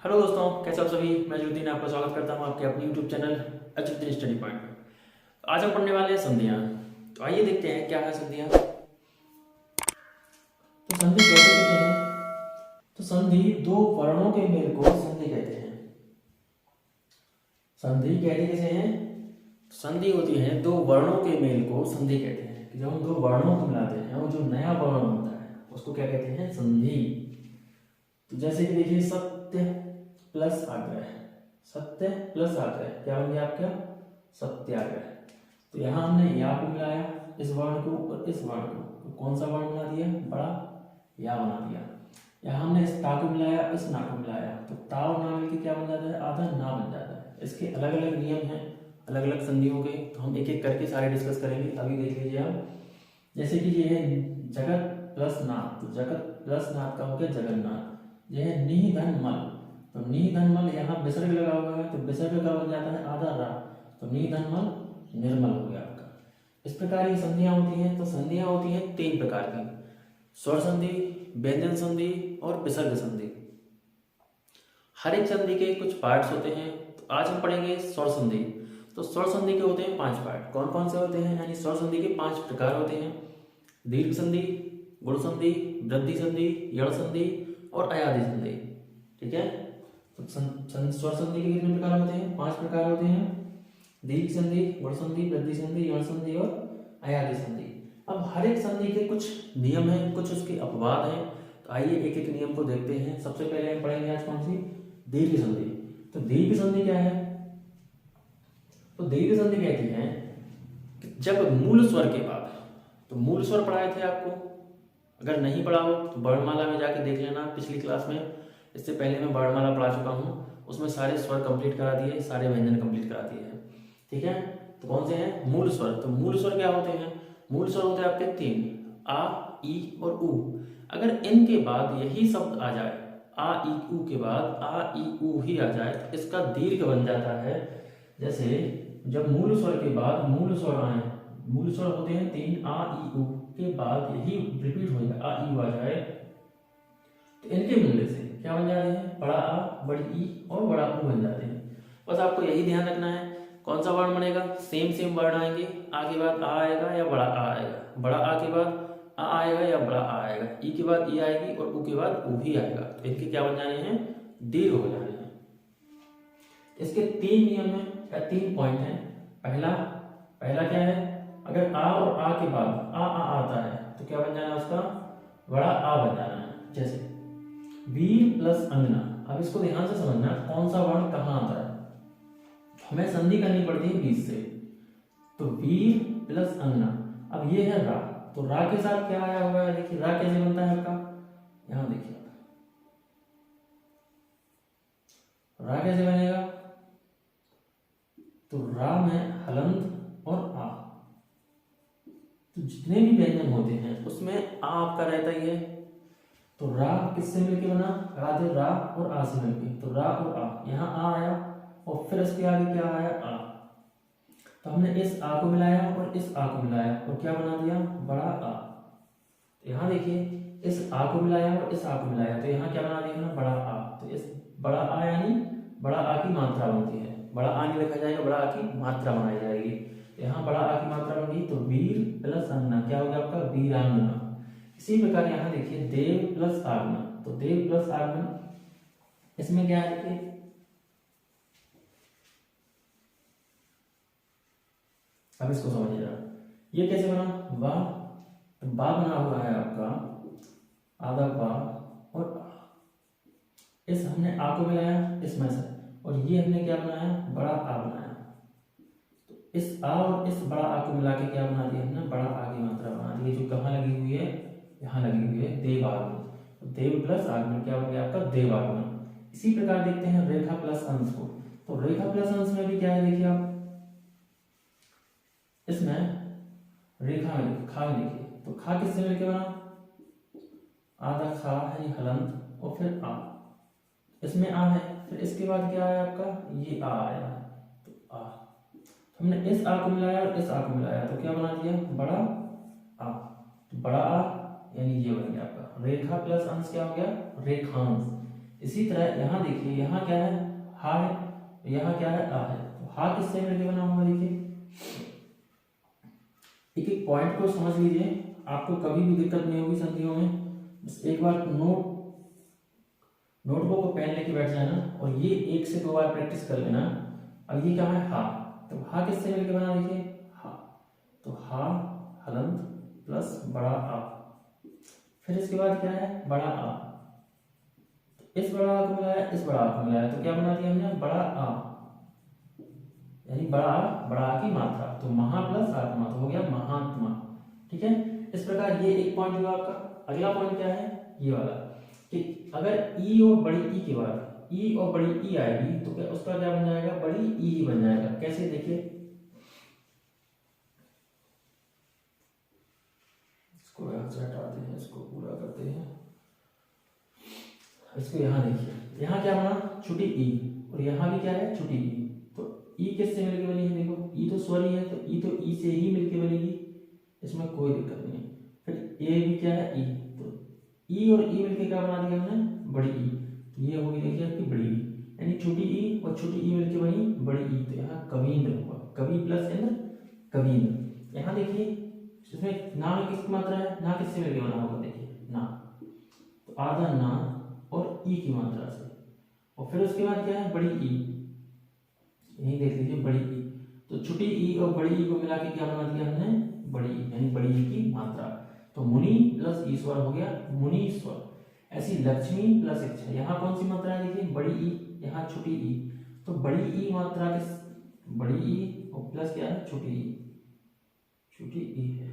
Hello दोस्तों, कैसे हो आप सभी। मैं जुद्दीन आपका स्वागत करता हूं आपके अपने YouTube channel Azharuddin study point में। तो आज हम पढ़ने वाले हैं संधियां। तो आइए देखते हैं क्या है संधियां। तो संधि कैसे कहते हैं? तो संधि दो वर्णों के मेल को संधि कहते हैं। संधि कहते कैसे हैं? संधि होती है दो वर्णों के मेल को संधि कहते हैं। कि जब हम दो वर्णों को मिलाते हैं और जो नया वर्ण होता है उसको क्या कहते हैं? संधि। तो जैसे कि देखिए, सत्य प्लस आग्रह, सत्य प्लस आग्रह क्या बन गया आपका? सत्याग्रह। तो यहाँ हमने या को मिलाया इस वर्ण को और इस वर्ण को, तो कौन सा वर्ण बना दिया? बड़ा या बना दिया। यहाँ हमने इस ता को मिलाया इस ना को मिलाया, तो ता और ना मिलकर क्या बन जाता है? आधा ना बन जाता है। इसके अलग अलग नियम हैं, अलग अलग संधियों के, तो हम एक एक करके सारे डिस्कस करेंगे। अभी देख लीजिए आप, जैसे कि ये है जगत प्लस नाथ, तो जगत प्लस नाथ का हो गया जगन्नाथ। यह है नी धन मल, तो नी धन मल यहाँ विसर्ग लगा हुआ है, तो विसर्ग का बन जाता है आधा रा, तो नी धन मल निर्मल हो गया आपका। इस प्रकार ये संधियां होती हैं। तो संधियां होती हैं तीन प्रकार की: स्वर संधि, व्यंजन संधि और विसर्ग संधि। हर एक संधि के कुछ पार्ट्स होते हैं। तो आज हम पढ़ेंगे स्वर संधि। तो स्वर संधि के होते हैं 5 पार्ट। कौन कौन से होते हैं? यानी स्वर संधि के 5 प्रकार होते हैं: दीर्घ संधि, गुण संधि, वृद्धि संधि, यण संधि और अयादि संधि। ठीक है। तो स्वर संधि के कितने प्रकार होते हैं? 5 प्रकार होते हैं: दीर्घ संधि, गुण संधि, वृद्धि संधि, यण संधि और अयादि संधि। अब हर एक संधि के कुछ नियम हैं, कुछ उसके अपवाद हैं। तो आइए एक एक नियम को देखते हैं। सबसे पहले हम पढ़ेंगे आज कौन सी? दीर्घ संधि। तो दीर्घ संधि क्या है? तो दीर्घ संधि कहती है कि जब मूल स्वर के बाद, तो मूल स्वर पढ़ाए थे आपको, अगर नहीं पढ़ा हो तो वर्णमाला में जाके देख लेना पिछली क्लास में। इससे पहले मैं वर्णमाला पढ़ा चुका हूँ, उसमें सारे स्वर कंप्लीट करा दिए, सारे व्यंजन कंप्लीट करा दिए हैं। ठीक है। तो कौन से हैं? मूल स्वर। तो मूल स्वर क्या होते हैं? मूल स्वर होते हैं आपके 3: आ, ई और उ। अगर इनके बाद यही शब्द आ जाए, आ ई उ के बाद आ ई उ ही आ जाए, तो इसका दीर्घ बन जाता है। जैसे जब मूल स्वर के बाद मूल स्वर आए, मूल स्वर होते हैं 3: आ ई उ के बाद यही रिपीट हो जाए, आ ई उ आ जाए, तो इनके मिलने से क्या बन जाते हैं? बड़ा आ, बड़ी ई और बड़ा उ बन जाते हैं। बस आपको यही ध्यान रखना है। कौन सा वर्ण बनेगा? सेम सेम वर्ण आएंगे। आ के बाद आ आएगा या बड़ा आ आएगा, बड़ा आ के बाद आ आएगा या बड़ा आ आएगा, ई के बाद ई आएगी और उ के बाद उ ही आएगा। तो इनके क्या बन जाने हैं? दीर्घ हो जाने हैं। इसके 3 नियम है या 3 पॉइंट है। पहला क्या है? अगर आ और आ के बाद आ आता है तो क्या बन जाना है उसका? बड़ा आ बन जाना है। जैसे वीर प्लस अंगना। अब इसको ध्यान से समझना, कौन सा वर्ण कहाँ आता है। हमें संधि करनी पड़ती है बीच से। तो वीर प्लस अंगना, अब ये है रा, तो रा के साथ क्या आया हुआ है? देखिए रा कैसे बनता है आपका, यहां देखिए रा कैसे बनेगा। तो रा में हलंत और आ, तो जितने भी व्यंजन होते हैं उसमें आ आपका रहता ही है। तो रा किससे मिलके बना? राधे रा और आ से मिलके, तो रा और आ, यहाँ आ आया और फिर इसके आगे क्या आया? आ। तो हमने इस आ को मिलाया और इस आ को मिलाया और क्या बना दिया? बड़ा आ। तो यहाँ देखिए, इस आ को मिलाया और इस आ को मिलाया, तो यहाँ क्या बना दिया? बड़ा आ। तो इस बड़ा आ यानी बड़ा आ की मात्रा बनती है। बड़ा आ नहीं लिखा जाएगा, बड़ा आ की मात्रा बनाई जाएगी। तो यहाँ बड़ा आ की मात्रा बनी, तो वीर प्लस अंगना क्या हो गया आपका? वीरांगना। इसी प्रकार यहाँ देखिए देव प्लस आगमन, तो देव प्लस आगमन, इसमें क्या है? देखिए अब इसको समझिएगा, ये कैसे बना? वाह, तो बा बना हुआ है आपका आधा बा और आ। इस हमने आ को मिलाया इसमें से, और ये हमने क्या बनाया? बड़ा आ बनाया। तो इस आ और इस बड़ा आ को मिला के क्या बना दिया हमने? बड़ा आ की मात्रा बना दी, जो कहाँ लगी हुई है? यहाँ लगी हुई है देव आगमन। तो देव प्लस आगमन क्या हो गया आपका? देव आगमन। इसी प्रकार देखते हैं रेखा प्लस अंश को। तो रेखा प्लस अंश में भी क्या है? देखिए आप इसमें रेखा में खा देखिए, तो खा किससे मिलके बना? आधा खा है हलंत और फिर आ, इसमें आ है, फिर इसके बाद क्या आया आपका? ये आ आया, तो आ। तो हमने इस आ को मिलाया और इस आ को मिलाया, तो क्या बना दिया? बड़ा आ। तो बड़ा आ यानी ये बन गया आपका रेखा प्लस अंश क्या हो गया? रेखांश। इसी तरह यहाँ देखिए, यहाँ क्या है, हा है, यहाँ क्या है, आ है। तो हा किससे मिलकर बना होगा, देखिए एक एक पॉइंट को समझ लीजिए, आपको कभी भी दिक्कत नहीं होगी संधियों में। बस एक बार नोटबुक को पेन लेके बैठ जाना और ये 1 से 2 बार प्रैक्टिस कर लेना। अब ये क्या है, हा। तो हा किससे मिलकर बना, देखिए हा। तो हा हलंत प्लस बड़ा आ, फिर इसके बाद क्या है, बड़ा आ। इस बड़ा आ को मिलाया, इस बड़ा आ को मिलाया, तो क्या बना दिया हमने, बड़ा आ, यानी बड़ा आ की मात्रा। तो महा प्लस आत्मा, तो हो गया महात्मा। ठीक है, इस प्रकार ये एक पॉइंट हुआ आपका। अगला पॉइंट क्या है, ये वाला, कि अगर ई और बड़ी ई के बाद ई और बड़ी ई आएगी तो क्या उसका क्या बन जाएगा, बड़ी ई ही बन जाएगा। कैसे, देखिए इसको यहां से हटाते हैं, इसको पूरा करते हैं, इसको यहाँ देखिए, यहाँ क्या बना, छोटी ई, और यहाँ भी क्या है, छोटी ई। तो ई किससे मिलके बनी है, देखो ई तो स्वर ही है, तो ई तो ई से ही मिलके बनेगी, इसमें कोई दिक्कत नहीं। फिर ए भी क्या है, ई, तो ई और ई मिलके क्या बना दिया हमने, बड़ी ई। तो ये होगी देखिए आपकी बड़ी ई, यानी छोटी ई और छोटी ई मिलके बनी बड़ी ई। तो यहाँ कवींद्र हुआ, कवि प्लस इंद्र, कवींद्र। यहाँ देखिए इसमें ना में किसकी मात्रा है, ना किससे मिलके बना होगा, देखिए ना, तो आधा ना और ई की मात्रा से, और फिर उसके बाद क्या है, बड़ी ई, यही देख लीजिए बड़ी ई। तो छोटी ई और बड़ी ई को मिला के क्या बना दिया हमने, बड़ी ई, यानी बड़ी ई की मात्रा। तो मुनि प्लस ईश्वर हो गया मुनीश्वर। ऐसी लक्ष्मी प्लस इच्छा, यहाँ कौन सी मात्रा है, देखिए बड़ी ई, यहाँ छोटी ई। तो बड़ी ई मात्रा के, बड़ी ई और प्लस क्या है, छोटी ई, छोटी ई है,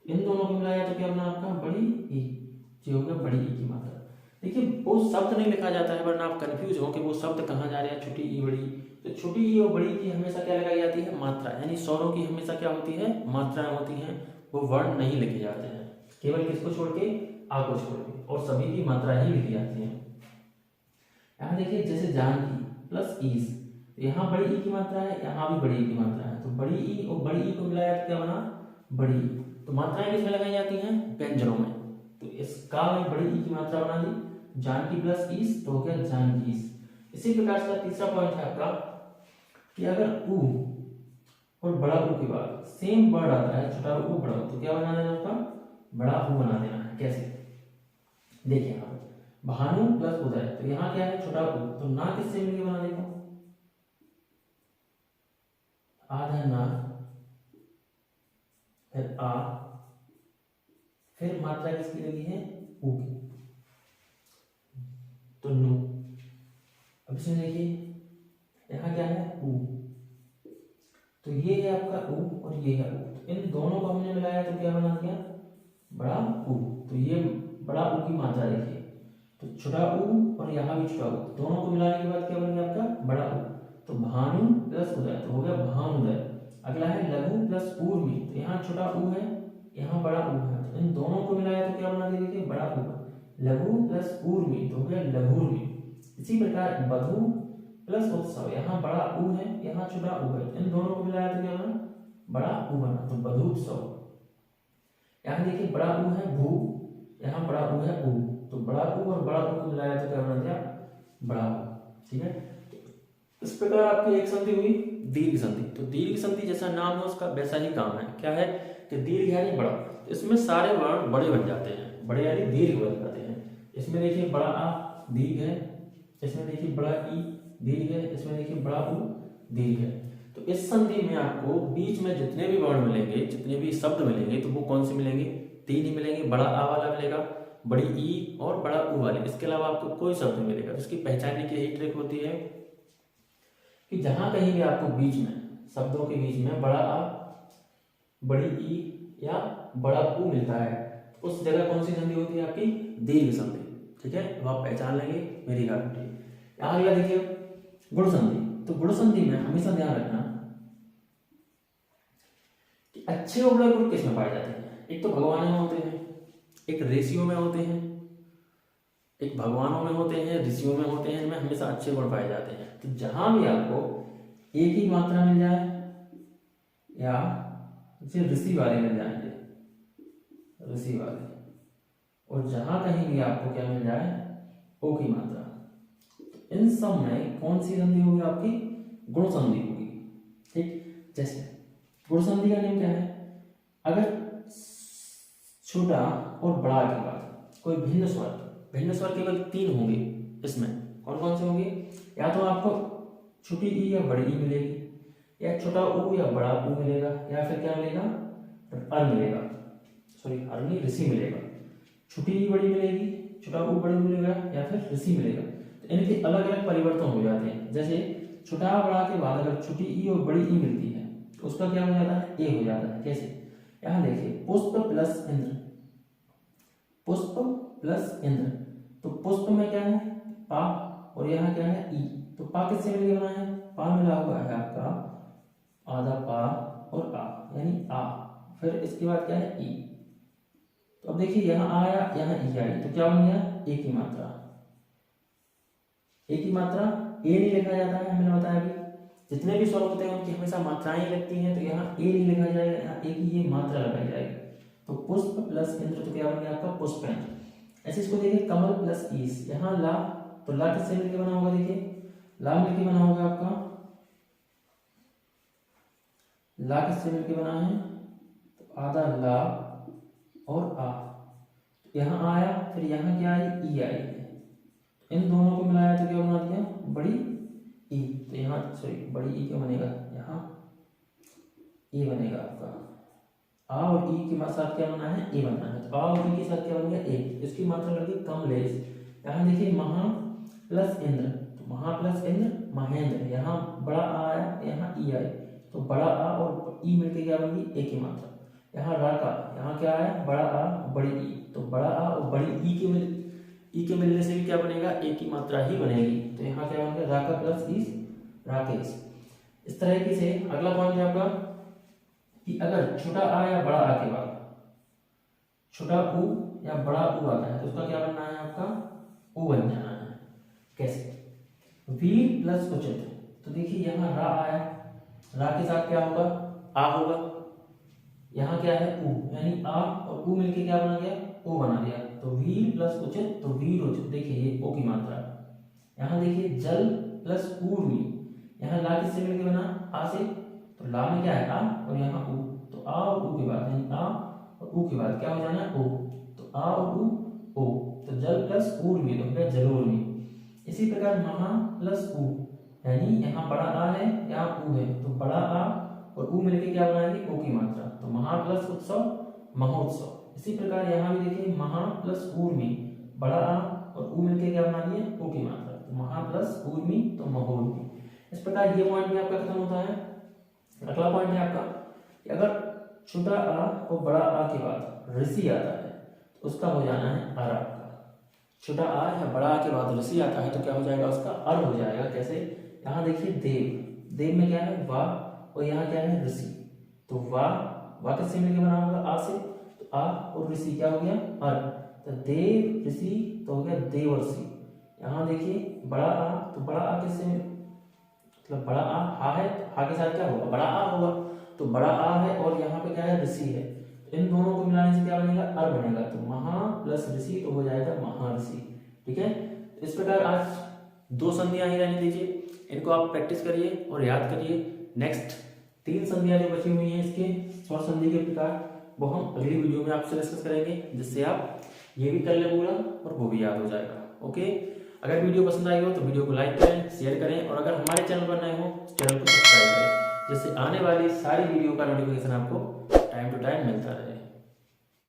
इन दोनों को मिलाया तो क्या बना आपका, बड़ी ई। ये हो गया बड़ी ई की मात्रा। देखिए वो शब्द नहीं लिखा जाता है, वरना आप कंफ्यूज हो कि वो शब्द कहाँ जा रहे हैं, छोटी ई बड़ी। तो छोटी ई और बड़ी की हमेशा क्या लगाई जाती है, मात्रा, यानी स्वरों की हमेशा क्या होती है, मात्राएं होती हैं। वो वर्ण नहीं लिखे जाते हैं, केवल किसको छोड़ के, आ को छोड़ के, और सभी की मात्रा ही लिखी जाती है। यहाँ देखिए जैसे जानकी प्लस ईस, यहाँ बड़ी ई की मात्रा है, यहाँ भी बड़ी ई की मात्रा है। तो बड़ी ई और बड़ी ई को मिलाया तो क्या बना, बड़ी ई। तो मात्राएं किसमें लगाई जाती हैं, व्यंजनों में। तो इसका में बड़ी ई की मात्रा बना दी, जानकी प्लस ईस, तो हो गया जानकीस। इसी प्रकार से तीसरा पॉइंट है आपका, कि अगर ऊ और बड़ा ऊ के बाद सेम वर्ड आता है, छोटा ऊ बड़ा ऊ, तो क्या बना देना उसका, बड़ा ऊ बना देना है। कैसे, देखिए यहाँ भानु प्लस उदय, तो यहाँ क्या है, छोटा ऊ, तो ना किससे मिलके बना, देखो आधा ना, फिर आ, फिर मात्रा किसकी लगी है, ऊ की, तो नु। अब इसमें देखिए यहाँ क्या है, ऊ, तो ये है आपका ऊ और ये है ऊ। तो इन दोनों को हमने मिलाया तो क्या बना दिया, बड़ा ऊ। तो ये बड़ा ऊ की मात्रा देखिए, तो छोटा ऊ और यहाँ भी छोटा ऊ, दोनों को मिलाने के बाद क्या बन गया आपका, बड़ा ऊ। तो भानु प्लस उदय, तो हो गया भानुदय। अगला है लघु प्लस ऊर्मी, तो यहाँ छोटा ऊ है, यहाँ बड़ा ऊ है, तो इन दोनों को मिलाया तो क्या बना दिया, देखिए बड़ा ऊ। लघु प्लस ऊर्मी, तो हो गया लघुर्मी। इसी प्रकार बधु प्लस उत्सव, यहाँ बड़ा ऊ है, यहाँ छोटा ऊ है, इन दोनों को मिलाया तो क्या बना, बड़ा ऊ बना, तो बधुत्सव। यहाँ देखिए बड़ा ऊ है भू, यहाँ बड़ा ऊ है ऊ, तो बड़ा ऊ और बड़ा ऊ को मिलाया तो क्या बना दिया, बड़ा ऊ। ठीक है, इस प्रकार आपकी एक संधि हुई दीर्घ संधि। तो दीर्घ संधि जैसा नाम है उसका वैसा ही काम है। क्या है कि दीर्घ यानी बड़ा, तो इसमें सारे वर्ण बड़े बन जाते हैं, बड़े यानी दीर्घ बन जाते हैं। इसमें देखिए बड़ा आ दीर्घ है, इसमें देखिए बड़ा ई दीर्घ है, इसमें देखिए बड़ा ऊ दीर्घ है। तो इस संधि में आपको बीच में जितने भी वर्ण मिलेंगे, जितने भी शब्द मिलेंगे, तो वो कौन से मिलेंगे, 3 ही मिलेंगे। बड़ा आ वाला मिलेगा, बड़ी ई और बड़ा ऊ वाले, इसके अलावा आपको कोई शब्द नहीं मिलेगा। इसकी पहचानने की यही ट्रिक होती है कि जहां कहीं भी आपको बीच में, शब्दों के बीच में बड़ा आ, बड़ी ई या बड़ा ऊ मिलता है, उस जगह कौन सी संधि होती है आपकी, दीर्घ संधि। ठीक है, तो आप पहचान लेंगे, मेरी गारंटी। यहाँ अगला देखिए गुण संधि। तो गुण संधि में हमेशा ध्यान रखना कि अच्छे और बुरे गुण किसमें पाए जाते हैं। एक तो भगवानों में होते हैं, एक ऋषियों में होते हैं, एक भगवानों में होते हैं, ऋषियों में होते हैं, इनमें हमेशा अच्छे गुण पाए जाते हैं। तो जहां भी आपको एक ही मात्रा मिल जाए या ऋषि वाले मिल जाएंगे, ऋषि वाले, और जहां कहीं भी आपको क्या मिल जाए, ओ की मात्रा, तो इन सब में कौन सी संधि होगी आपकी? गुण संधि होगी। ठीक, जैसे गुण संधि का नियम क्या है? अगर छोटा और बड़ा के बाद कोई भिन्न स्वर केवल 3 होंगे, इसमें कौन कौन से होंगे? या तो आपको छोटी ई या बड़ी ई मिलेगी, या छोटा ऊ या बड़ा ऊ मिलेगा, या फिर क्या मिलेगा? अर मिलेगा, सॉरी अर नहीं, ऋषि मिलेगा। छोटी ई बड़ी मिलेगी, छोटा ऊ बड़ी मिलेगा, या फिर ऋषि मिलेगा। तो इनके अलग अलग परिवर्तन हो जाते हैं। जैसे छोटा बड़ा के बाद अगर छोटी ई और बड़ी ई मिलती है तो उसका क्या हो जाता है? ए हो जाता है। कैसे? यहाँ देखिए, पुष्प प्लस इंद्र, पुष्प प्लस इंद्र। तो पुष्प में क्या है? पा, और यहाँ क्या है? ई। तो पा किससे मिलकर बना है? पा मिला हुआ है आपका आधा पा और आ, यानी आ। फिर इसके बाद क्या है? ई। तो अब देखिए, यहाँ आया, यहाँ ई आई, तो क्या बन गया? ए की मात्रा। ए की मात्रा ए नहीं लिखा जाता है, मैंने बताया अभी। जितने भी स्वर होते हैं उनकी हमेशा मात्राएं लगती हैं, तो यहाँ ए नहीं लिखा जाएगा, यहाँ ए की ये मात्रा लगाई जाएगी। तो पुष्प प्लस इंद्र, तो क्या बन गया आपका? पुष्पेंद्र। ऐसे इसको देखिए, कमल प्लस ईस, यहाँ ला, तो ला किससे मिलकर बना होगा? देखिए, ला मिलकर बना होगा आपका, ला किससे मिलकर बना है? तो आधा ला और आ, यहाँ आया, फिर यहाँ क्या आई? ई आई। इन दोनों को मिलाया तो क्या बना दिया? बड़ी ई। तो यहाँ सॉरी बड़ी ई क्या बनेगा? यहाँ ए बनेगा आपका। आ और ई के साथ क्या बना है? ए बनना है। तो आ और ई के साथ क्या बन गया? ए। इसकी मात्रा लगी कमलेश। यहाँ देखिए, महा प्लस इंद्र, तो महा प्लस इंद्र महेंद्र। यहाँ बड़ा आ आया, यहाँ ई आई, तो बड़ा आ और ई मिलकर क्या बन गई? ए की मात्रा। यहाँ रा का, यहाँ क्या आया? बड़ा आ बड़ी ई, तो बड़ा आ और बड़ी ई के मिलने से भी क्या बनेगा? ए की मात्रा ही बनेगी। तो यहाँ क्या बनेगा? राका प्लस ईस, राकेश। इस तरीके से अगला पॉइंट है आपका कि अगर छोटा आ या बड़ा आ के बाद छोटा ऊ या बड़ा ऊ आता है तो उसका क्या बनना है आपका? ऊ बन जाना है। कैसे? वीर प्लस उचित। तो देखिए, यहाँ रा आया, रा के साथ क्या होगा? आ होगा। यहाँ क्या है? ऊ, यानी आ और ऊ मिलके क्या बना गया? ओ बना दिया। तो वीर प्लस उचित, तो वीर उचित। देखिए, ये ओ की मात्रा। यहाँ देखिए, जल प्लस ऊर्मी, यहाँ ला किससे मिलके बना? आ से। तो ला में क्या है? आ, और यहाँ ऊ, तो आ और ऊ के बाद, यानी आ और ऊ के बाद क्या हो जाना? ओ। तो आ और ऊ, ओ। तो जल प्लस ऊर्मी, तो हो गया जलोर्मी। इसी प्रकार महा प्लस ऊ, यानी यहाँ बड़ा आ है, यहाँ ऊ है, तो बड़ा आ और ऊ मिलके क्या बनाएंगे? ओ की मात्रा। तो महा प्लस उत्सव, महोत्सव। इसी प्रकार यहाँ भी देखिए, महा प्लस ऊर्मी, बड़ा आ और ऊ मिलके क्या बना दिए? ओ की मात्रा। तो महा प्लस ऊर्मी, तो महोर्मी। इस प्रकार ये पॉइंट भी आपका खत्म होता है। अगला पॉइंट है आपका कि अगर छोटा आ और बड़ा आ के बाद ऋषि आता है तो उसका हो जाना है अर आपका। छोटा आ या बड़ा आ के बाद ऋषि आता है तो क्या हो जाएगा? उसका अर हो जाएगा। कैसे? यहाँ देखिए, देव, देव में क्या है? वा, और यहाँ क्या है? ऋषि। तो वा किससे मिलकर बना होगा? आ से। तो आ और ऋषि क्या हो गया? अर। तो देव ऋषि, तो हो गया देवर्षि। यहाँ देखिए, बड़ा आ, तो बड़ा आ किससे मतलब बड़ा आ हा है, तो हा के साथ क्या होगा? बड़ा आ होगा। तो बड़ा आ है और यहाँ पे क्या है? ऋषि है। तो इन दोनों को मिलाने से क्या बनेगा? अर बनेगा। तो महा प्लस ऋषि, तो हो जाएगा महाऋषि। ठीक है, तो इस प्रकार आज 2 संधियां ही रहने दीजिए, इनको आप प्रैक्टिस करिए और याद करिए। नेक्स्ट 3 संधियां जो बची हुई हैं इसके स्वर संधि के प्रकार, वो हम अगली वीडियो में आपसे डिस्कस करेंगे, जिससे आप ये भी कर ले पूरा और वो भी याद हो जाएगा। ओके, अगर वीडियो पसंद आई हो तो वीडियो को लाइक करें, शेयर करें, और अगर हमारे चैनल पर नए हो तो चैनल को सब्सक्राइब करें, जिससे आने वाली सारी वीडियो का नोटिफिकेशन आपको टाइम टू टाइम मिलता रहे।